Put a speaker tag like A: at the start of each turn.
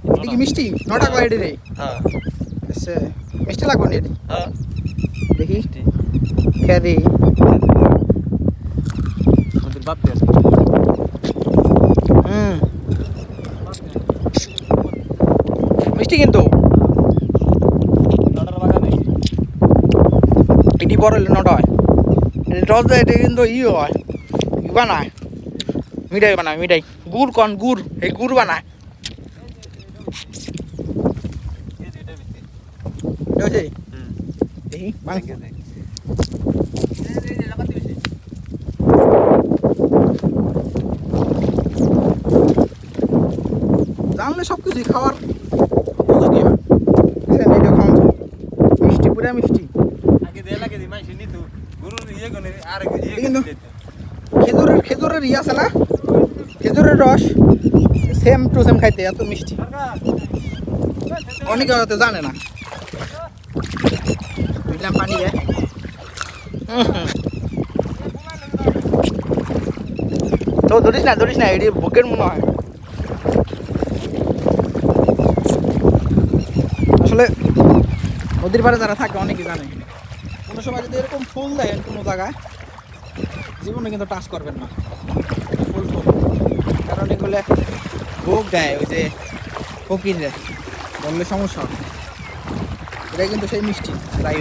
A: এটা কি মিষ্টি নটা কয় রে
B: হ্যাঁ
A: আচ্ছা মিষ্টি লাগবে না এটি
B: হ্যাঁ
A: দেখি খেয়ে দিই
B: ওদের বাপ দিয়ে
A: মিষ্টি কিন্তু
B: নটার বাগানে
A: এটি বড় হলে নটা হয় এটি রস দেয় এটা কিন্তু হয় বানায় মিঠাই বানায় মিঠাই গুড় কন গুড় এই গুড় বানায় দেখি জানলে সব কিছুই খাওয়ার উপযোগী হয় এইটা খাওয়া যায় মিষ্টি পুরা মিষ্টি কিন্তু খেজুরের ইয়ে আছে না খেজুরের রস সেম টু সেম খাইতে এত মিষ্টি অনেকে হয়তো জানে না বুঝলাম পানি তো ধরিস না এটি বুকের মনে হয় আসলে নদীর পাড়ে যারা থাকে অনেকে জানে কোনো সময় যদি এরকম ফুল দেন কোনো জায়গায় জীবনে কিন্তু টাচ করবেন না ফুল কারণ এগুলো ভোগ দেয় ওই যে ফকির দেয় বললে সমস্যা এটা কিন্তু সেই মিষ্টি তাই